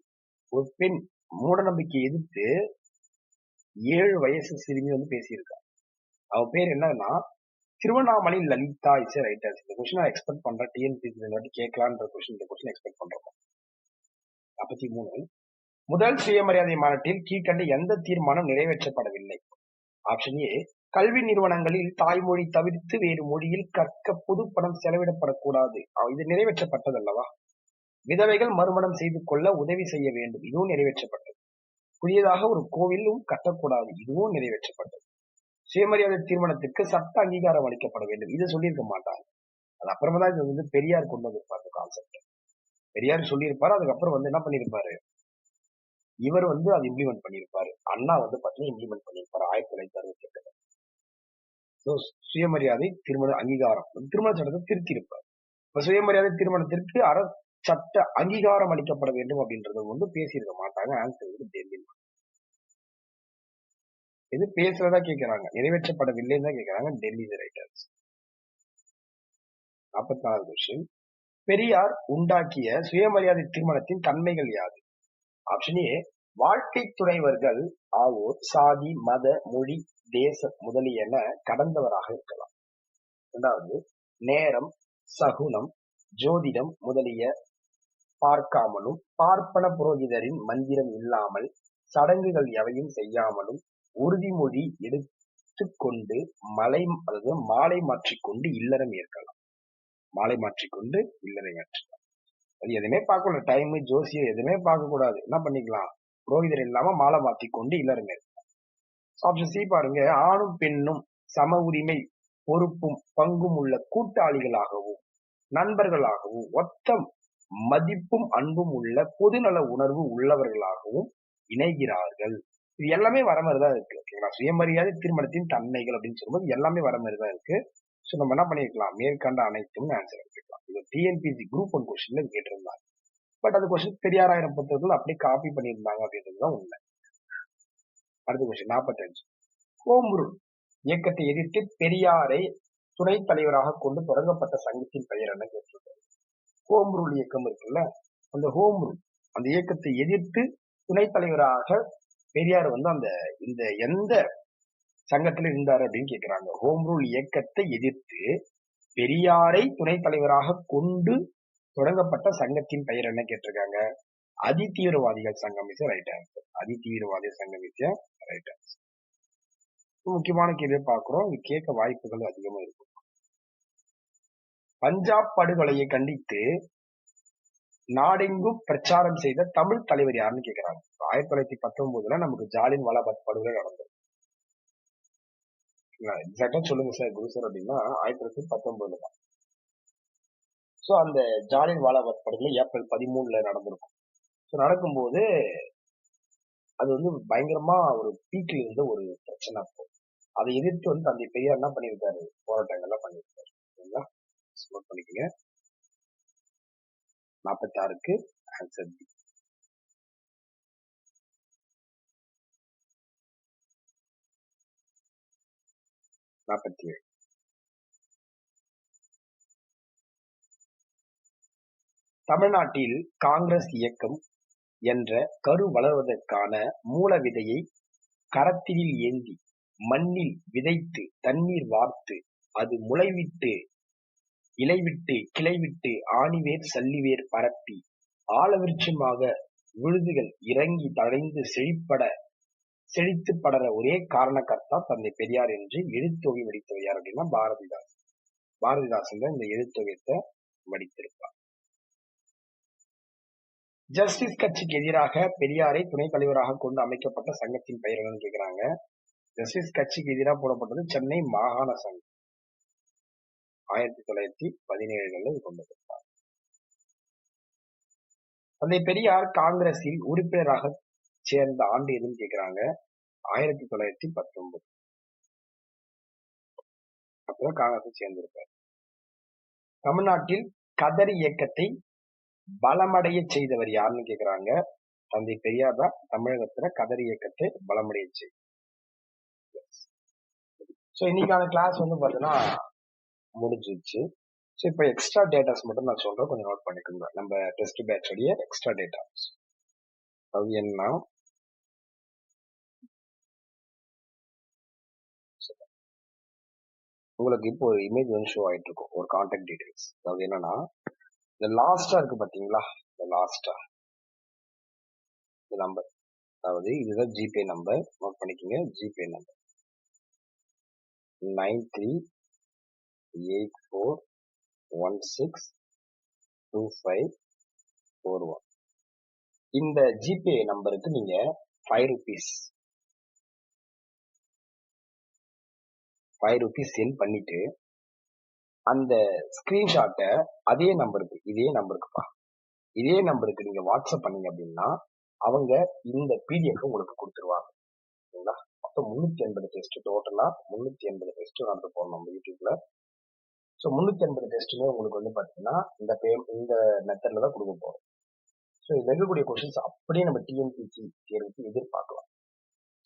ஒரு பெண் மூட நம்பிக்கையை எதிர்த்து 7 வயசு சிறுமி வந்து பேசியிருக்கா. அவ பேர் என்னன்னா Tiruvannamalai Lalitha is right answer. இந்த கொஸ்டின் நான் எக்ஸ்பெக்ட் பண்றேன். டிஎன்பிஎஸ்சி கேட்கலான்ற கொஸ்டின், இந்த கொஸ்டின் எக்ஸ்பெக்ட் பண்றோம். 43. முதல் சுயமரியாதை மாநாட்டில் கீழ்கண்ட எந்த தீர்மானம் நிறைவேற்றப்படவில்லை? ஆப்ஷன் ஏ, கல்வி நிறுவனங்களில் தாய்மொழி தவிர்த்து வேறு மொழியில் கற்க பொது பணம் செலவிடப்படக்கூடாது. இது நிறைவேற்றப்பட்டது அல்லவா? விதவைகள் மறுமணம் செய்து கொள்ள உதவி செய்ய வேண்டும், இதுவும் நிறைவேற்றப்பட்டது. புதியதாக ஒரு கோவிலும் கட்டக்கூடாது, இதுவும் நிறைவேற்றப்பட்டது. சுயமரியாதை தீர்மானத்திற்கு சட்ட அங்கீகாரம் அளிக்கப்பட வேண்டும், இது சொல்லியிருக்க மாட்டாங்க. அது அப்புறமா தான் இது வந்து பெரியார் கொண்டு வந்திருப்பாரு கான்செப்ட். பெரியார் சொல்லியிருப்பாரு, அதுக்கப்புறம் வந்து என்ன பண்ணிருப்பாரு, இவர் வந்து அதை இம்ப்ளிமெண்ட் பண்ணியிருப்பாரு. அண்ணா வந்து பாத்தீங்கன்னா இம்ப்ளிமெண்ட் பண்ணியிருப்பாரு 1968. சுயமரியாதை திருமண அங்கீகாரம் திருமண சட்டத்தை திருத்தி இருப்பார். இப்ப சுயமரியாதை திருமணத்திற்கு சட்ட அங்கீகாரம் அளிக்கப்பட வேண்டும் அப்படின்றத வந்து பேசியிருக்க மாட்டாங்க. ஆன்சர் வந்து டெல்லி. இது பேசுறதா கேட்கிறாங்க, நிறைவேற்றப்படவில்லைன்னு தான் கேட்கிறாங்க. Delhi right answer. 44 question. Periyar உண்டாக்கிய சுயமரியாதை திருமணத்தின் தன்மைகள் யாது? ஆப்ஷன் ஏ, வாழ்க்கை துணைவர்கள் ஆவோர் சாதி, மத, மொழி, தேசம் முதலியன கடந்தவராக இருக்கலாம். இரண்டாவது, நேரம், சகுனம், ஜோதிடம் முதலிய பார்க்காமலும், பார்ப்பன புரோகிதரின் மந்திரம் இல்லாமல், சடங்குகள் எவையும் செய்யாமலும், உறுதிமொழி எடுத்துக்கொண்டு மாலை மாற்றிக்கொண்டு இல்லறம் ஏற்கலாம். மாலை மாற்றிக்கொண்டு இல்லறம் ஏற்றலாம். அது எதுவுமே பார்க்கல, டைம், ஜோசியம் எதுவுமே பார்க்க கூடாது. என்ன பண்ணிக்கலாம், புரோகிதர் இல்லாம மாலை மாற்றிக்கொண்டு இல்லறம் ஏற்கலாம். ஆப்ஷன் சி பாருங்க. ஆணும் பெண்ணும் சம உரிமை, பொறுப்பும் பங்கும் உள்ள கூட்டாளிகளாகவும் நண்பர்களாகவும் ஒத்த மதிப்பும் அன்பும் உள்ள பொதுநல உணர்வு உள்ளவர்களாகவும் இணைகிறார்கள். இது எல்லாமே வர மாதிரிதான் இருக்கு. ஓகேங்களா? சுயமரியாதை திருமணத்தின் தன்மைகள் அப்படின்னு சொல்லும்போது எல்லாமே வர மாதிரிதான் இருக்கு. சோ நம்ம என்ன பண்ணிருக்கலாம், மேற்கண்ட அனைத்தும் ஆன்சர் எடுத்துக்கலாம். இது டிஎன்பிஎஸ்சி குரூப் 1 கொஸ்டின்ல கேட்டிருந்தாங்க. பட் அந்த கொஸ்டின் பெரியாராயிரம் புத்தகத்தில் அப்படியே காப்பி பண்ணியிருந்தாங்க அப்படின்றதுதான் உண்மை. அடுத்த கொஸ்டின் 45. ஹோம் ரூல் இயக்கத்தை எதிர்த்து பெரியாரை துணைத் தலைவராக கொண்டு தொடங்கப்பட்ட சங்கத்தின் பெயர் என்ன கேட்டிருக்காரு. ஹோம் ரூல் இயக்கம் இருக்குல்ல, அந்த ஹோம் ரூல் அந்த இயக்கத்தை எதிர்த்து துணைத் தலைவராக பெரியார் வந்து இந்த எந்த சங்கத்துல இருந்தாரு அப்படின்னு கேக்குறாங்க. ஹோம் ரூல் இயக்கத்தை எதிர்த்து பெரியாரை துணைத் தலைவராக கொண்டு தொடங்கப்பட்ட சங்கத்தின் பெயர் என்ன கேட்டிருக்காங்க. அதி தீவிரவாதிகள் சங்கம் இஸ் ரைட் ஆன்சர். அதி தீவிரவாதி சங்கம் இஸ் ரைட் ஆன்சர். முக்கியமான கேள்வியை பார்க்கிறோம், இது கேட்க வாய்ப்புகள் அதிகமா இருக்கும். பஞ்சாப் படுகொலையை கண்டித்து நாடெங்கும் பிரச்சாரம் செய்த தமிழ் தலைவர் யாருன்னு கேக்குறாங்க. 1919 நமக்கு ஜாலியன் வாலாபாக் படுகொலை நடந்தது. எக்ஸாக்டா சொல்லுங்க சார் குரு சார் அப்படின்னா 1919 தான். சோ அந்த ஜாலியன் வாலாபாக் படுகொலை ஏப்ரல் 13 நடந்திருக்கும். ஸோ நடக்கும்போது அது வந்து பயங்கரமா ஒரு பீக்ல இருந்த ஒரு பிரச்சனை. அப்போ அதை எதிர்த்து வந்து தந்தை பெரியார் என்ன பண்ணியிருக்காரு, போராட்டங்கள்லாம் பண்ணியிருக்காரு. சரிங்களா, நோட் பண்ணிக்கங்க. 46க்கு ஆன்சர் பி. 47. தமிழ்நாட்டில் காங்கிரஸ் இயக்கம் என்ற கரு வளர்வதற்கான மூல விதையை கரத்தினில் ஏந்தி மண்ணில் விதைத்து தண்ணீர் வார்த்து அது முளைவிட்டு இலைவிட்டு கிளைவிட்டு ஆணிவேர் சல்லிவேர் பரப்பி ஆலவிருட்சமாக விழுதுகள் இறங்கி தழைந்து செழித்து படர ஒரே காரணக்கர்த்தா தந்தை பெரியார் என்று எழுத்தொகை வடித்தவர் யார் அப்படின்னா பாரதிதாசன். பாரதிதாசன் தான் இந்த எழுத்தொகையத்தை வடித்திருப்பார். ஜஸ்டிஸ் கட்சிக்கு எதிராக பெரியாரை துணைத் தலைவராக கொண்டு அமைக்கப்பட்ட சங்கத்தின் பெயர் என்னன்னு கேக்குறாங்க. ஜஸ்டிஸ் கட்சிக்கு எதிராக போடப்பட்டது சென்னை மாகாண சங்கம். 1917 இது கொண்டு வந்தார். தந்தை பெரியார் காங்கிரஸில் உறுப்பினராக சேர்ந்த ஆண்டு எதுன்னு கேக்குறாங்க. 1919. அப்பதான் காங்கிரஸ் சேர்ந்திருப்பார். தமிழ்நாட்டில் கதர் இயக்கத்தை பலமடைய செய்தவர் யாருன்னு கேக்குறாங்க. தந்தை பெரியார் தான் தமிழகத்துல கதர் இயக்கத்தை பலமடைய செய்தார். சோ இன்னைக்கான கிளாஸ் வந்து பாத்தீங்கன்னா முடிஞ்சிச்சு. ஸோ இப்போ எக்ஸ்ட்ரா டேட்டாஸ் மட்டும் நான் சொல்றேன், கொஞ்சம் நோட் பண்ணிக்கோங்க. நம்ம டெஸ்ட் பேட்சோடைய எக்ஸ்ட்ரா டேட்டாஸ் அது என்ன, உங்களுக்கு இப்போ ஒரு இமேஜ் வந்து ஷோ ஆயிட்டு இருக்கும், ஒரு கான்டாக்ட் டீடைல்ஸ். அதாவது என்னன்னா, இந்த லாஸ்டா இருக்கு பாத்தீங்களா, இந்த லாஸ்டா இந்த நம்பர், அதாவது இதுதான் ஜிபே நம்பர், நோட் பண்ணிக்கோங்க. GPay number 9384162541. இந்த ஜிபே நம்பருக்கு நீங்க 5 ரூபீஸ் சென்ட் பண்ணிட்டு அந்த ஸ்கிரீன்ஷாட்டை அதே நம்பருக்குப்பா இதே நம்பருக்கு நீங்க வாட்ஸ்அப் பண்ணீங்க அப்படின்னா அவங்க இந்த பிடிஎஃப் உங்களுக்கு கொடுத்துருவாங்க. சரிங்களா? மொத்தம் 380 டெஸ்ட், டோட்டலா 380 டெஸ்ட் நடந்து போறோம் நம்ம யூடியூப்ல. ஸோ 380 டெஸ்ட்டுமே உங்களுக்கு வந்து பாத்தீங்கன்னா இந்த மெத்தட்ல தான் கொடுக்க போறோம். ஸோ இதுல இருக்கக்கூடிய கொஸ்டின்ஸ் அப்படியே நம்ம டிஎன்பிசி தேர்வுக்கு எதிர்பார்க்கலாம்.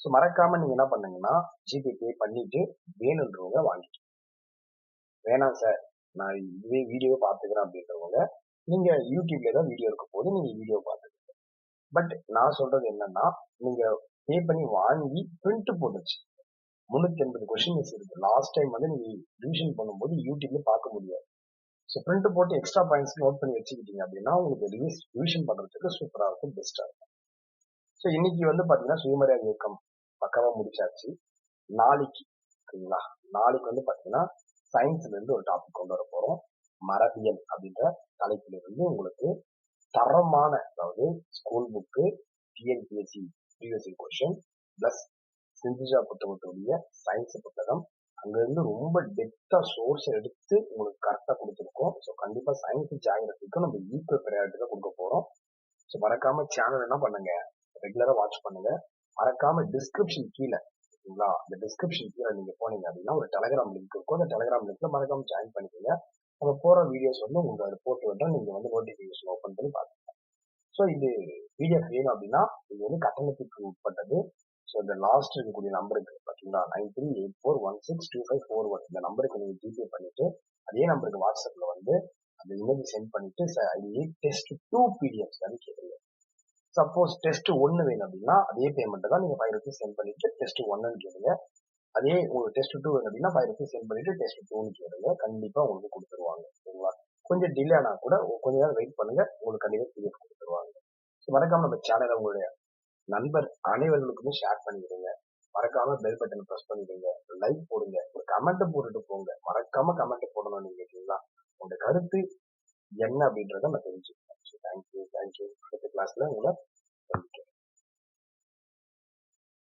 ஸோ மறக்காம நீங்க என்ன பண்ணுங்கன்னா, ஜிபே பே பண்ணிட்டு வேணுன்றவங்க வாங்கிட்டு, வேணாம் சார் நான் இதுவே வீடியோ பார்த்துக்கிறேன் அப்படின்றவங்க நீங்க யூடியூப்ல தான் வீடியோ இருக்கும் போது நீங்க வீடியோ பார்த்துக்கோங்க. பட் நான் சொல்றது என்னன்னா, நீங்க பே பண்ணி வாங்கி பிரிண்ட் போட்டுச்சு 380 கொஸ்டின்ஸ் இருக்கு. லாஸ்ட் டைம் வந்து நீங்க ரிவிஷன் பண்ணும்போது யூடியூப்ல பார்க்க முடியாது. ஸோ பிரிண்ட் போட்டு எக்ஸ்ட்ரா பாயிண்ட்ஸ் நோட் பண்ணி வச்சுக்கிட்டீங்க அப்படின்னா உங்களுக்கு ரிவிஷன் பண்றதுக்கு சூப்பரா இருக்கும், பெஸ்டா இருக்கும். ஸோ இன்னைக்கு வந்து பாத்தீங்கன்னா சுயமரியாதை இயக்கம் பக்கமா முடிச்சாச்சு. நாளைக்கு சரிங்களா, நாளைக்கு வந்து பாத்தீங்கன்னா சயின்ஸ்ல இருந்து ஒரு டாபிக் கொண்டு வர போறோம். மரபியல் அப்படின்ற தலைப்பில் இருந்து உங்களுக்கு தரமான, அதாவது school book, TNPSC previous question plus Sindhuja புத்தகத்துடைய சயின்ஸ் புத்தகம், அங்கிருந்து ரொம்ப டெப்தா சோர்ஸ் எடுத்து உங்களுக்கு கரெக்டா கொடுத்துருக்கோம். ஸோ கண்டிப்பா சயின்ஸ் ஜாகிரபிக்கும் நம்ம ஈக்குவல் ப்ரையாரிட்டி தான் கொடுக்க போறோம். ஸோ மறக்காம சேனல் என்ன பண்ணுங்க, ரெகுலரா வாட்ச் பண்ணுங்க. மறக்காம டிஸ்கிரிப்ஷன் கீழே சரிங்களா, அந்த டிஸ்கிரிப்ஷன் கீழே நீங்க போனீங்க அப்படின்னா ஒரு டெலிகிராம் லிங்க் இருக்கும். அந்த டெலிகிராம் லிங்க்ல மறக்காம ஜாயின் பண்ணிக்கோங்க. நம்ம போற வீடியோஸ் வந்து உங்களுக்கு அதை போட்டு விட்டா நீங்க வந்து நோட்டிபிகேஷன் ஓப்பன் பண்ணி பாத்துக்கலாம். ஸோ இது பிடிஎஃப் வேணும் அப்படின்னா இது வந்து கட்டணத்துக்கு உட்பட்டது. ஸோ இந்த லாஸ்ட் இருக்கக்கூடிய நம்பருக்கு பாத்தீங்களா 9384162541 இந்த நம்பருக்கு நீங்க ஜிபே பண்ணிட்டு அதே நம்பருக்கு வாட்ஸ்அப்ல வந்து அந்த இமேஜ் சென்ட் பண்ணிட்டு டெஸ்ட் 2 பிடிஎஃப் தான் கேட்குறீங்க. சப்போஸ் டெஸ்ட் 1 வேணும் அப்படின்னா அதே பேமெண்ட் தான், நீங்க 5 ரூபீஸ் சென்ட் பண்ணிட்டு டெஸ்ட் 1ன்னு கேளுங்க. அதே உங்களுக்கு டெஸ்ட் 2 வேணும் அப்படின்னா 5 ரூபீஸ் சென்ட் பண்ணிட்டு டெஸ்ட் 2ன்னு கேளுங்க. கண்டிப்பா உங்களுக்கு கொடுத்துருவாங்க. சரிங்களா? கொஞ்சம் டிலே ஆனா கூட கொஞ்ச நேரம் வெயிட் பண்ணுங்க, உங்களுக்கு கண்டிப்பா பிடிஎஃப் கொடுத்துருவாங்க. மறக்காம நம்ம சேனலை உங்களுடைய நண்பர் அனைவர்களுக்குமே ஷேர் பண்ணிடுங்க. மறக்காம பெல் பட்டன் பிரஸ் பண்ணிடுங்க, லைக் போடுங்க, ஒரு கமெண்ட் போட்டுட்டு போங்க. மறக்காம கமெண்ட் போடணும். நீங்க கேட்டீங்களா, உங்க கருத்து என்ன அப்படின்றத நான் தெரிஞ்சுக்கிறேன். தேங்க்யூ. அடுத்த கிளாஸ்ல உங்களை